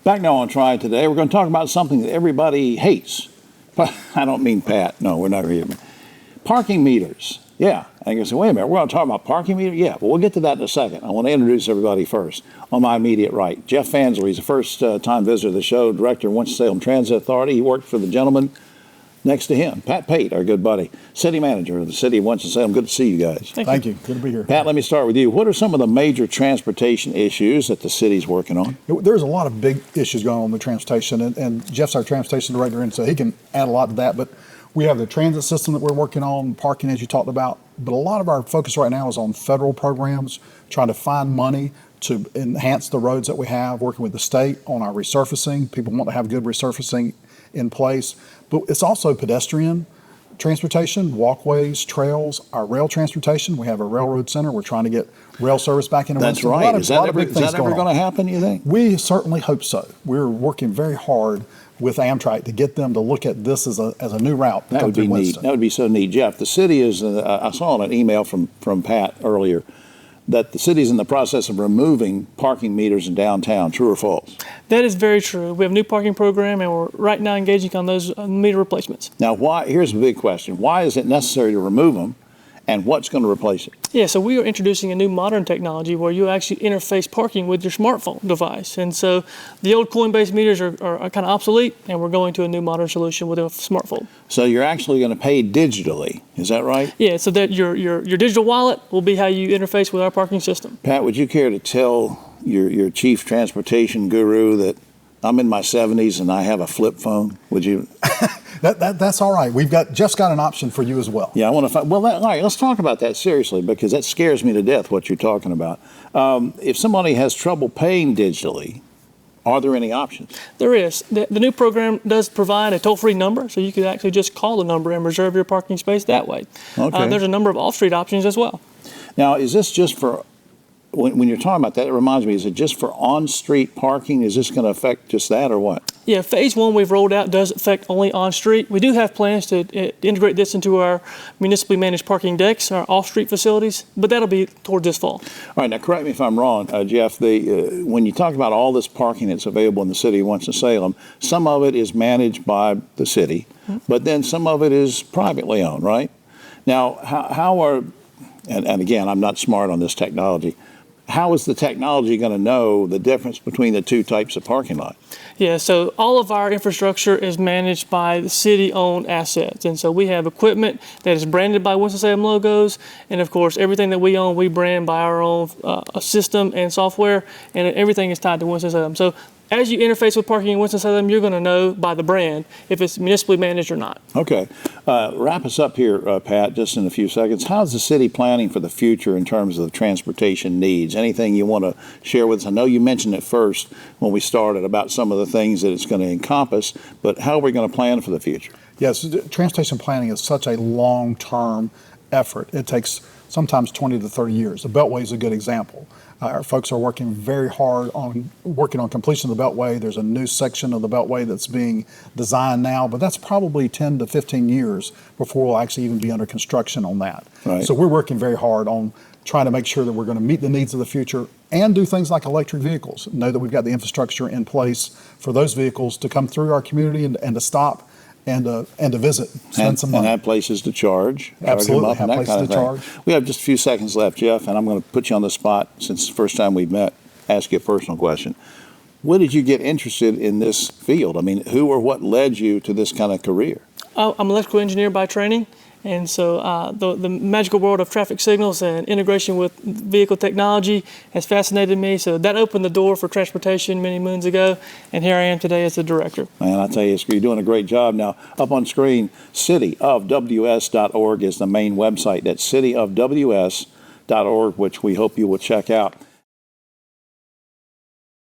Back now on Triad today, we're going to talk about something that everybody hates. I don't mean Pat. No, we're not here. Parking meters. Yeah. And you're going to say, wait a minute, we're going to talk about parking meters? Yeah, but we'll get to that in a second. I want to introduce everybody first. On my immediate right, Jeff Fansler. He's a first-time visitor to the show, director of Winston-Salem Transit Authority. He worked for the gentleman next to him, Pat Pate, our good buddy, city manager of the city of Winston-Salem. Good to see you guys. Thank you. Good to be here. Pat, let me start with you. What are some of the major transportation issues that the city's working on? There's a lot of big issues going on with transportation, and Jeff's our transportation director, and so he can add a lot to that. But we have the transit system that we're working on, parking, as you talked about. But a lot of our focus right now is on federal programs, trying to find money to enhance the roads that we have, working with the state on our resurfacing. People want to have good resurfacing in place. But it's also pedestrian transportation, walkways, trails, our rail transportation. We have a railroad center. We're trying to get rail service back into That's Winston. right. Is that ever going to happen, you think? We certainly hope so. We're working very hard with Amtrak to get them to look at this as a new route. That would be neat. That would be so neat. Jeff, the city is, I saw an email from Pat earlier, that the city's in the process of removing parking meters in downtown. True or false? That is very true. We have a new parking program, and we're right now engaging on those meter replacements. Now, here's a big question. Why is it necessary to remove them, and what's going to replace it? Yeah, so we are introducing a new modern technology where you actually interface parking with your smartphone device. And so the old coin-based meters are kind of obsolete, and we're going to a new modern solution with a smartphone. So you're actually going to pay digitally, is that right? Yeah, so that your digital wallet will be how you interface with our parking system. Pat, would you care to tell your chief transportation guru that I'm in my 70s and I have a flip phone? Would you? That's all right. Jeff's got an option for you as well. Yeah, I want to find. Well, all right, let's talk about that seriously, because that scares me to death, what you're talking about. If somebody has trouble paying digitally, are there any options? There is. The new program does provide a toll-free number, so you could actually just call the number and reserve your parking space that way. Okay. There's a number of off-street options as well. Now, is this just for, when you're talking about that, it reminds me, is it just for on-street parking? Is this going to affect just that or what? Yeah, phase one we've rolled out does affect only on-street. We do have plans to integrate this into our municipally managed parking decks, our off-street facilities, but that'll be toward this fall. All right, now correct me if I'm wrong, Jeff. When you talk about all this parking that's available in the city of Winston-Salem, some of it is managed by the city, but then some of it is privately owned, right? Now, how are, and again, I'm not smart on this technology, how is the technology going to know the difference between the two types of parking lot? Yeah, so all of our infrastructure is managed by the city-owned assets. And so we have equipment that is branded by Winston-Salem logos. And of course, everything that we own, we brand by our own system and software. And everything is tied to Winston-Salem. So as you interface with parking in Winston-Salem, you're going to know by the brand if it's municipally managed or not. Okay. Wrap us up here, Pat, just in a few seconds. How's the city planning for the future in terms of the transportation needs? Anything you want to share with us? I know you mentioned it first when we started about some of the things that it's going to encompass, but how are we going to plan for the future? Yes, transportation planning is such a long-term effort. It takes sometimes 20 to 30 years. The Beltway is a good example. Our folks are working very hard on completion of the Beltway. There's a new section of the Beltway that's being designed now, but that's probably 10 to 15 years before we'll actually even be under construction on that. Right. So we're working very hard on trying to make sure that we're going to meet the needs of the future and do things like electric vehicles. Know that we've got the infrastructure in place for those vehicles to come through our community and to stop and to visit, spend some money. And have places to charge. Absolutely, have places to charge. We have just a few seconds left, Jeff, and I'm going to put you on the spot since it's the first time we've met, ask you a personal question. When did you get interested in this field? I mean, who or what led you to this kind of career? I'm an electrical engineer by training. And so the magical world of traffic signals and integration with vehicle technology has fascinated me. So that opened the door for transportation many moons ago. And here I am today as the director. Man, I tell you, you're doing a great job. Now, up on screen, cityofws.org is the main website. That's cityofws.org, which we hope you will check out.